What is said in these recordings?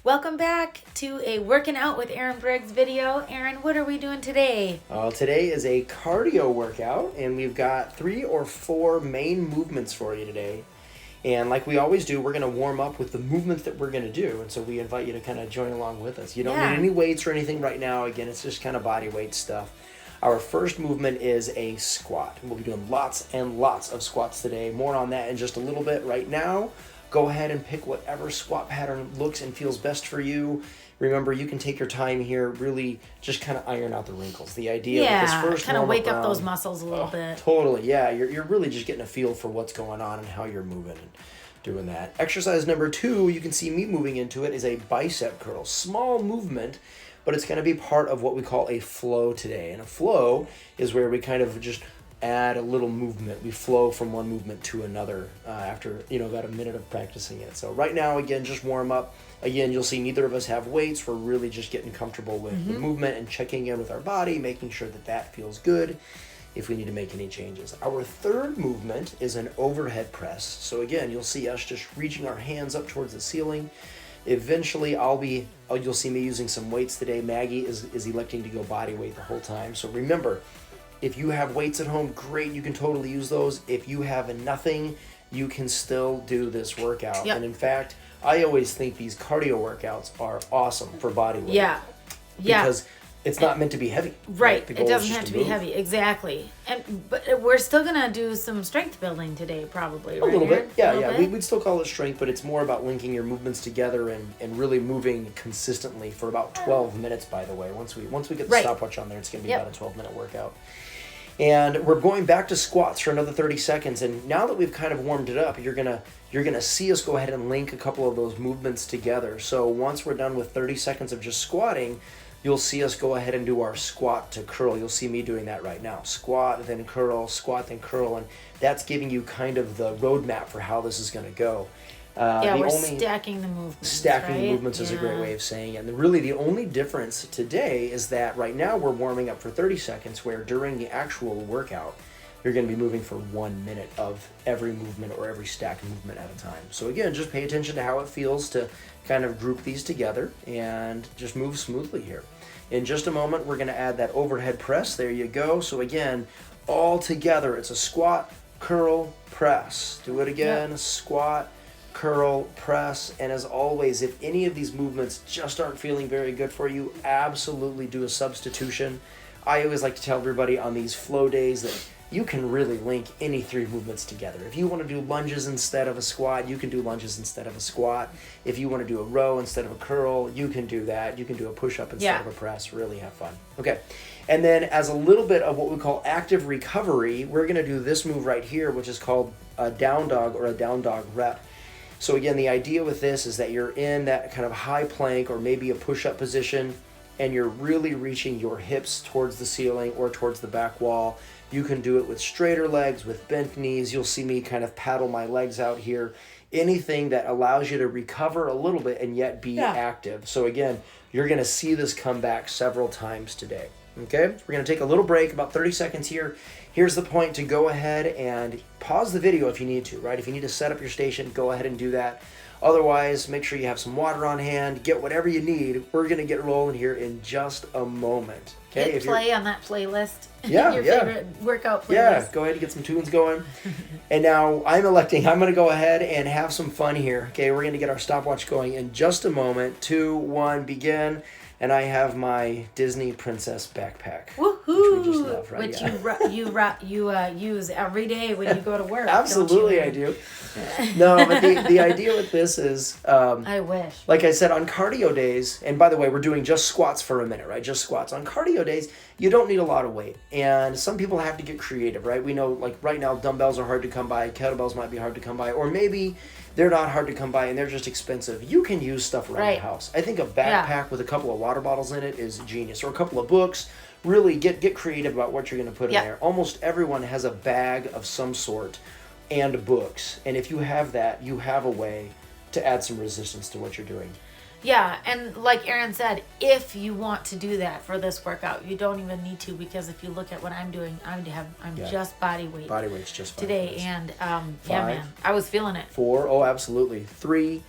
Welcome back to a Working Out with Aaron Briggs video. Aaron, what are we doing today? Today is a cardio workout, and we've got 3 or 4 main movements for you today. And like we always do, we're going to warm up with the movements that we're going to do. And so we invite you to kind of join along with us. You don't need any weights or anything right now. Again, it's just kind of body weight stuff. Our first movement is a squat. We'll be doing lots and lots of squats today. More on that in just a little bit. Right now, go ahead and pick whatever squat pattern looks and feels best for you. Remember, you can take your time here, really just kind of iron out the wrinkles. The idea of this first kind of wake up those muscles a little bit. Totally, yeah. You're really just getting a feel for what's going on and how you're moving and doing that. Exercise number 2, you can see me moving into it, is a bicep curl. Small movement, but it's going to be part of what we call a flow today. And a flow is where we kind of just add a little movement. We flow from one movement to another after about a minute of practicing it. So right now, again, just warm up. Again, you'll see neither of us have weights. We're really just getting comfortable with the movement and checking in with our body, making sure that that feels good if we need to make any changes. Our third movement is an overhead press. So again, you'll see us just reaching our hands up towards the ceiling. Eventually, you'll see me using some weights today. Maggie is electing to go body weight the whole time. So remember, if you have weights at home, great, you can totally use those. If you have nothing, you can still do this workout. Yep. And in fact, I always think these cardio workouts are awesome for body weight. Yeah. Because it's not meant to be heavy. Right. The It goal is doesn't just have to to be move. heavy. Exactly. But we're still going to do some strength building today, probably. A little bit. Yeah. Bit? We'd still call it strength, but it's more about linking your movements together and really moving consistently for about 12 minutes, by the way. Once we get the stopwatch on there, it's going to be about a 12-minute workout. And we're going back to squats for another 30 seconds. And now that we've kind of warmed it up, you're gonna see us go ahead and link a couple of those movements together. So once we're done with 30 seconds of just squatting, you'll see us go ahead and do our squat to curl. You'll see me doing that right now. Squat, then curl, squat, then curl. And that's giving you kind of the roadmap for how this is gonna go. We're stacking the movements. Stacking right? the movements is a great way of saying it. And really the only difference today is that right now we're warming up for 30 seconds, where during the actual workout, you're going to be moving for 1 minute of every movement or every stack movement at a time. So again, just pay attention to how it feels to kind of group these together and just move smoothly here. In just a moment, we're going to add that overhead press. There you go. So again, all together, it's a squat, curl, press. Do it again. Squat, curl, press. And as always, if any of these movements just aren't feeling very good for you, absolutely do a substitution. I always like to tell everybody on these flow days that you can really link any 3 movements together. If you want to do lunges instead of a squat, you can do lunges instead of a squat. If you want to do a row instead of a curl, you can do that. You can do a push-up instead of a press. Really have fun. Okay. And then as a little bit of what we call active recovery, we're going to do this move right here, which is called a down dog or a down dog rep. So again, the idea with this is that you're in that kind of high plank or maybe a push-up position, and you're really reaching your hips towards the ceiling or towards the back wall. You can do it with straighter legs, with bent knees. You'll see me kind of paddle my legs out here. Anything that allows you to recover a little bit and yet be active. So again, you're going to see this come back several times today. Okay, we're going to take a little break, about 30 seconds here. Here's the point to go ahead and pause the video if you need to, right? If you need to set up your station, go ahead and do that. Otherwise, make sure you have some water on hand. Get whatever you need. We're going to get rolling here in just a moment. Okay? Hit play on that playlist. Yeah, Your favorite workout playlist. Yeah, go ahead and get some tunes going. And now I'm going to go ahead and have some fun here. Okay, we're going to get our stopwatch going in just a moment. 2, 1, begin. And I have my Disney princess backpack. Woohoo! Which we just love, right? Which you use every day when you go to work. Absolutely, don't I do. No, but the idea with this is, I wish. Like I said, on cardio days, and by the way, we're doing just squats for a minute, right? Just squats. On cardio days, you don't need a lot of weight. And some people have to get creative, right? We know, like right now, dumbbells are hard to come by, kettlebells might be hard to come by, or maybe they're not hard to come by and they're just expensive. You can use stuff around the house. I think a backpack with a couple of water bottles in it is genius, or a couple of books. Really get creative about what you're going to put in there. Almost everyone has a bag of some sort and books. And if you have that, you have a way to add some resistance to what you're doing. Yeah, and like Aaron said, if you want to do that for this workout, you don't even need to, because if you look at what I'm doing, I'm just body weight. Body weight's just fine today, and yeah, man, I was feeling it. 4, oh, absolutely. 3,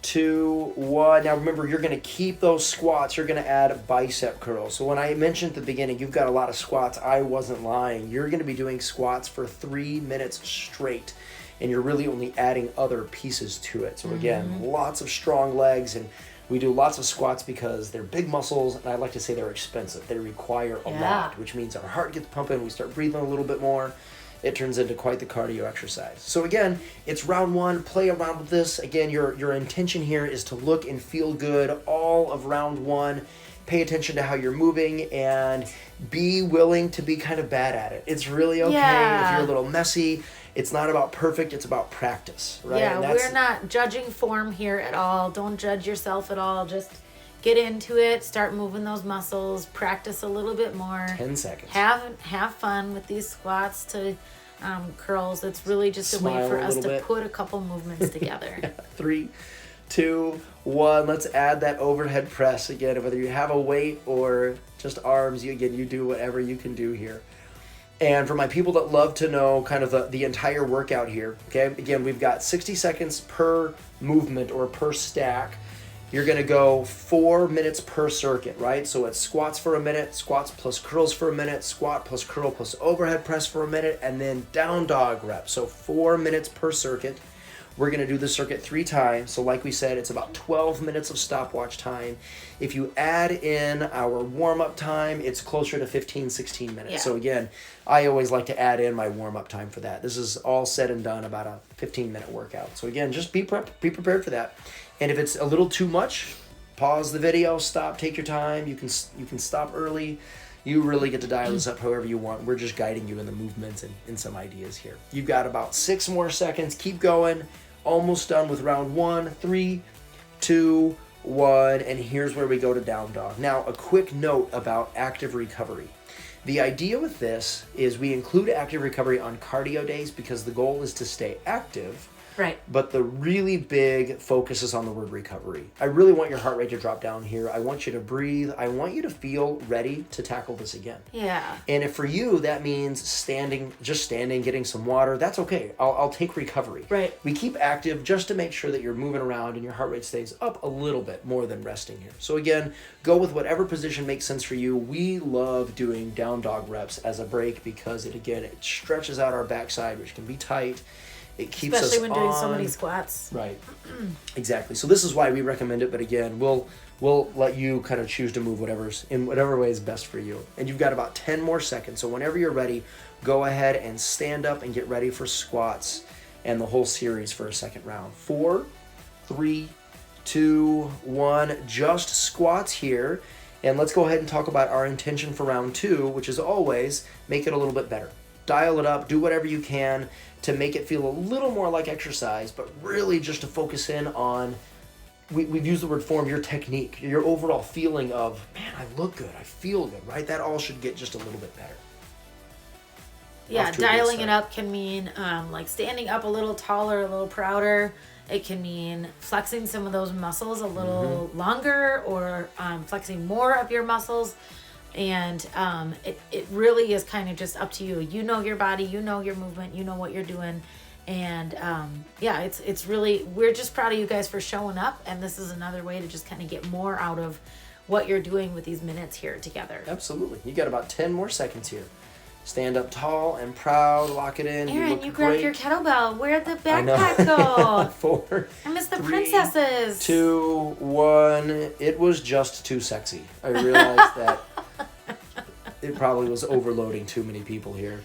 2, 1. Now remember, you're going to keep those squats. You're going to add bicep curls. So when I mentioned at the beginning, you've got a lot of squats, I wasn't lying. You're going to be doing squats for 3 minutes straight, and you're really only adding other pieces to it. So again, lots of strong legs, and we do lots of squats because they're big muscles, and I like to say they're expensive. They require a lot, which means our heart gets pumping, we start breathing a little bit more. It turns into quite the cardio exercise. So again, it's round 1. Play around with this. Again, your intention here is to look and feel good all of round 1. Pay attention to how you're moving and be willing to be kind of bad at it. It's really okay if you're a little messy. It's not about perfect, it's about practice, right? Yeah, we're not judging form here at all. Don't judge yourself at all. Just get into it, start moving those muscles, practice a little bit more. 10 seconds. Have fun with these squats to curls. It's really just a way for us to put a couple movements together. 3, 2, 1. Let's add that overhead press again. Whether you have a weight or just arms, you do whatever you can do here. And for my people that love to know kind of the entire workout here, okay, again, we've got 60 seconds per movement or per stack. You're going to go 4 minutes per circuit, right? So it's squats for a minute, squats plus curls for a minute, squat plus curl plus overhead press for a minute, and then down dog reps. So 4 minutes per circuit. We're going to do the circuit 3 times. So like we said, it's about 12 minutes of stopwatch time. If you add in our warm-up time, it's closer to 15, 16 minutes. Yeah. So again, I always like to add in my warm-up time for that. This is all said and done about a 15-minute workout. So again, just be prepared for that. And if it's a little too much, pause the video, stop, take your time. You can stop early. You really get to dial this up however you want. We're just guiding you in the movements and some ideas here. You've got about 6 more seconds. Keep going. Almost done with round 1. 3, 2, 1. And here's where we go to down dog. Now, a quick note about active recovery. The idea with this is we include active recovery on cardio days because the goal is to stay active. Right. But the really big focus is on the word recovery. I really want your heart rate to drop down here. I want you to breathe. I want you to feel ready to tackle this again. Yeah. And if for you that means standing, getting some water, that's okay. I'll take recovery. Right. We keep active just to make sure that you're moving around and your heart rate stays up a little bit more than resting here. So again, go with whatever position makes sense for you. We love doing down dog reps as a break because it stretches out our backside, which can be tight. It keeps us especially when doing so many squats. Right. Exactly. So this is why we recommend it. But again, we'll let you kind of choose to move in whatever way is best for you. And you've got about 10 more seconds. So whenever you're ready, go ahead and stand up and get ready for squats and the whole series for a second round. 4, 3, 2, 1. Just squats here. And let's go ahead and talk about our intention for round 2, which is always make it a little bit better. Dial it up. Do whatever you can to make it feel a little more like exercise, but really just to focus in on, we've used the word form, your technique, your overall feeling of, man, I look good, I feel good, right? That all should get just a little bit better. Yeah, dialing it up can mean like standing up a little taller, a little prouder. It can mean flexing some of those muscles a little longer or flexing more of your muscles. And it really is kind of just up to you. You know your body, you know your movement, you know what you're doing. And it's really, we're just proud of you guys for showing up. And this is another way to just kind of get more out of what you're doing with these minutes here together. Absolutely. You got about 10 more seconds here. Stand up tall and proud, lock it in. Aaron, you grabbed your kettlebell. Where'd the backpack go? 4, I miss the 3, princesses. 2, 1. It was just too sexy. I realized that it probably was overloading too many people here.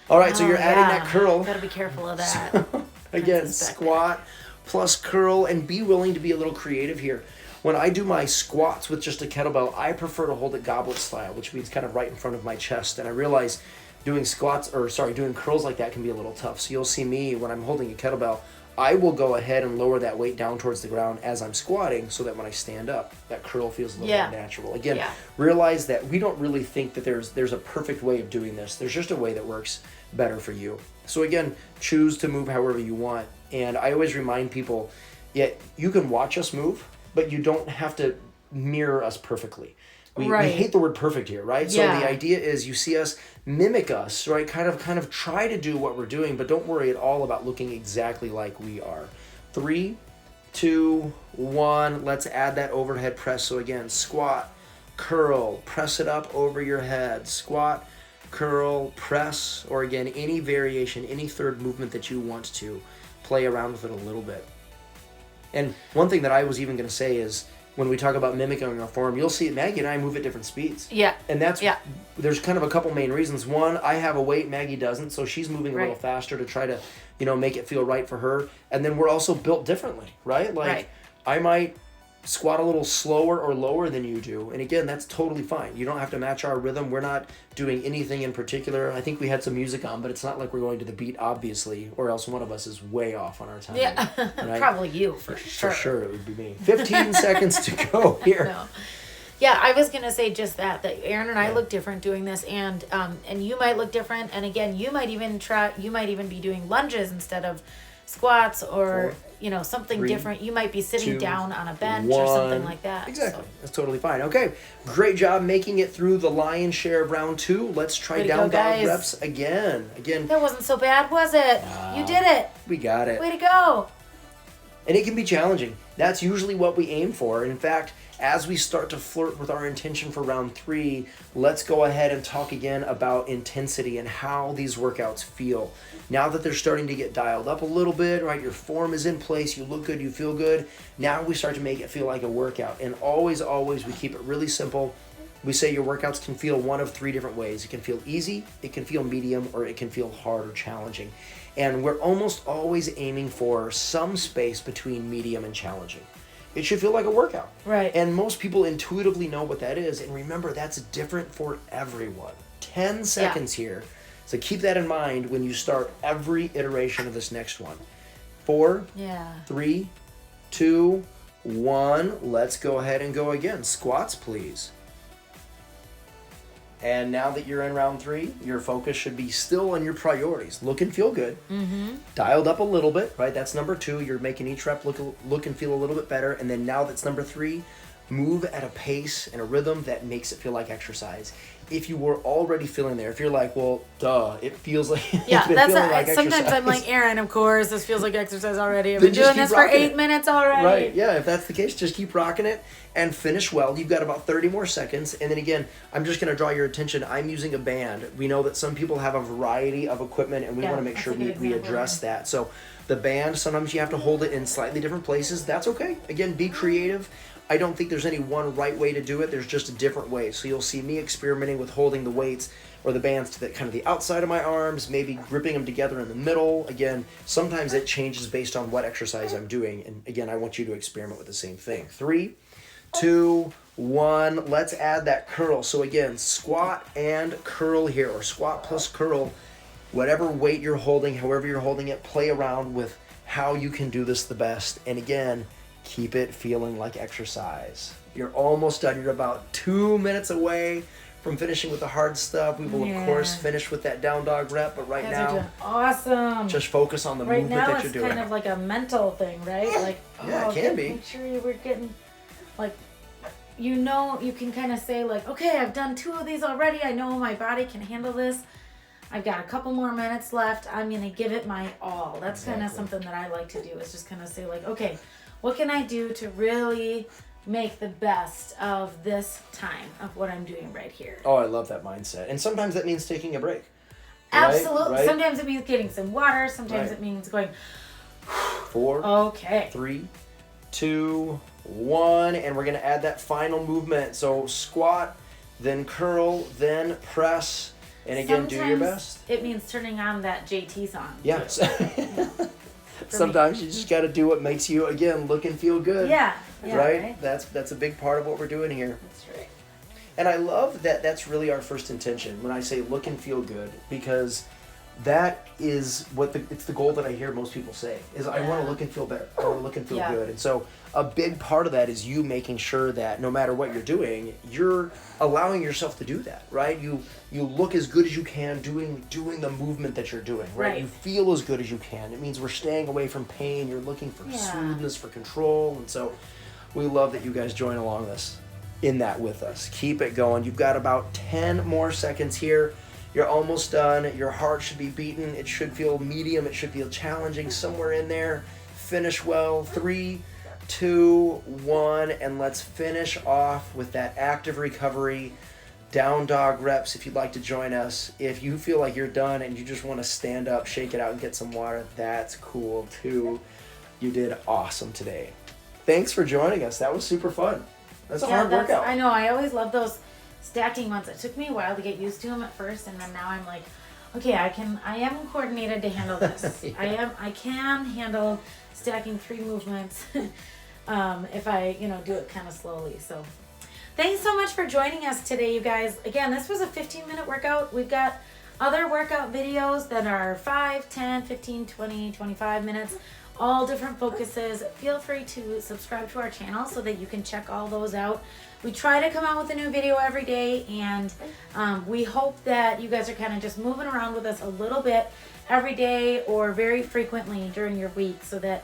All right, so you're adding that curl. Gotta be careful of that. So, again, squat plus curl, and be willing to be a little creative here. When I do my squats with just a kettlebell, I prefer to hold it goblet style, which means kind of right in front of my chest. And I realize doing curls like that can be a little tough. So you'll see me when I'm holding a kettlebell, I will go ahead and lower that weight down towards the ground as I'm squatting so that when I stand up, that curl feels a little more natural. Again, realize that we don't really think that there's a perfect way of doing this. There's just a way that works better for you. So again, choose to move however you want. And I always remind people, you can watch us move, but you don't have to mirror us perfectly. We hate the word perfect here, right? So the idea is you see us, mimic us, right? Kind of try to do what we're doing, but don't worry at all about looking exactly like we are. 3, 2, 1. Let's add that overhead press. So again, squat, curl, press it up over your head, squat, curl, press, or again, any variation, any third movement that you want to play around with it a little bit. And one thing that I was even going to say is when we talk about mimicking our form, you'll see Maggie and I move at different speeds. Yeah. And there's kind of a couple main reasons. One, I have a weight, Maggie doesn't, so she's moving a little faster to try to, make it feel right for her. And then we're also built differently, right? Like I might squat a little slower or lower than you do. And again, that's totally fine. You don't have to match our rhythm. We're not doing anything in particular. I think we had some music on, but it's not like we're going to the beat, obviously, or else one of us is way off on our time. Yeah, right? Probably you, for sure. For sure, it would be me. 15 seconds to go here. No. Yeah, I was going to say just that Aaron and I look different doing this, and you might look different. And again, you might even be doing lunges instead of squats or 4, something 3, different. You might be sitting 2, down on a bench 1. or something like that. Exactly. So. That's totally fine. Okay. Great job making it through the lion's share of round 2. Let's try down dog reps again. That wasn't so bad, was it? You did it. We got it. Way to go. And it can be challenging. That's usually what we aim for. In fact, as we start to flirt with our intention for round 3, let's go ahead and talk again about intensity and how these workouts feel. Now that they're starting to get dialed up a little bit, right? Your form is in place, you look good, you feel good. Now we start to make it feel like a workout. And always, we keep it really simple. We say your workouts can feel one of 3 different ways. It can feel easy, it can feel medium, or it can feel hard or challenging. And we're almost always aiming for some space between medium and challenging. It should feel like a workout. Right. And most people intuitively know what that is. And remember, that's different for everyone. 10 seconds here. So keep that in mind when you start every iteration of this next one. 4, 3, 2, 1. Let's go ahead and go again. Squats, please. And now that you're in round 3, your focus should be still on your priorities. Look and feel good. Mm-hmm. Dialed up a little bit, right? That's number 2. You're making each rep look and feel a little bit better. And then now that's number 3. Move at a pace and a rhythm that makes it feel like exercise. If you were already feeling there, if you're like, well, duh, it feels like sometimes I'm like, Aaron, of course, this feels like exercise already. I've been doing this for 8 minutes already. Right, yeah, if that's the case, just keep rocking it and finish well. You've got about 30 more seconds. And then again, I'm just going to draw your attention. I'm using a band. We know that some people have a variety of equipment, and we want to make sure we address that. So the band, sometimes you have to hold it in slightly different places. That's okay. Again, be creative. I don't think there's any one right way to do it. There's just a different way. So you'll see me experimenting with holding the weights or the bands to the kind of the outside of my arms, maybe gripping them together in the middle. Again, sometimes it changes based on what exercise I'm doing. And again, I want you to experiment with the same thing. 3, 2, 1. Let's add that curl. So again, squat and curl here, or squat plus curl. Whatever weight you're holding, however you're holding it, play around with how you can do this the best. And again, keep it feeling like exercise. You're almost done. You're about 2 minutes away from finishing with the hard stuff. We will, of course, finish with that down dog rep, but right now, doing awesome. Just focus on the movement that you're doing. Right now, it's kind of like a mental thing, right? Like, it can be. Make sure we're getting, like, you can kind of say, like, okay, I've done 2 of these already. I know my body can handle this. I've got a couple more minutes left. I'm going to give it my all. That's kind of something that I like to do, is just kind of say, like, okay, what can I do to really make the best of this time of what I'm doing right here? Oh, I love that mindset. And sometimes that means taking a break. Absolutely. Right? Sometimes it means getting some water. Sometimes it means going 4, 3, 2, 1. And we're going to add that final movement. So squat, then curl, then press. And again, do your best. It means turning on that JT song. Yes. Sometimes you just got to do what makes you, again, look and feel good. Yeah, right? That's a big part of what we're doing here. That's right. And I love that that's really our first intention when I say look and feel good, because that is it's the goal that I hear most people say is I want to look and feel better. I want to look and feel good. And so a big part of that is you making sure that no matter what you're doing, you're allowing yourself to do that, right? You look as good as you can doing the movement that you're doing, right? You feel as good as you can. It means we're staying away from pain. You're looking for smoothness, for control. And so we love that you guys join along in that with us. Keep it going. You've got about 10 more seconds here. You're almost done. Your heart should be beaten. It should feel medium. It should feel challenging somewhere in there. Finish well. 3, 2, 1, and let's finish off with that active recovery down dog reps. If you'd like to join us, if you feel like you're done and you just want to stand up, shake it out, and get some water, that's cool too. You did awesome today. Thanks for joining us. That was super fun. That's a hard workout. I know. I always love those stacking ones. It took me a while to get used to them at first, and then now I'm like, okay, I am coordinated to handle this. Yeah. I can handle stacking 3 movements if I, do it kind of slowly. So thanks so much for joining us today, you guys. Again, this was a 15-minute workout. We've got other workout videos that are 5, 10, 15, 20, 25 minutes, all different focuses. Feel free to subscribe to our channel so that you can check all those out. We try to come out with a new video every day, and we hope that you guys are kind of just moving around with us a little bit every day or very frequently during your week so that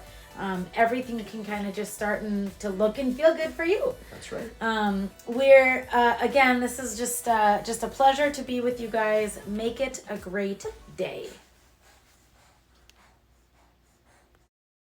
everything can kind of just starting to look and feel good for you. That's right. We're again, this is just a pleasure to be with you guys. Make it a great day.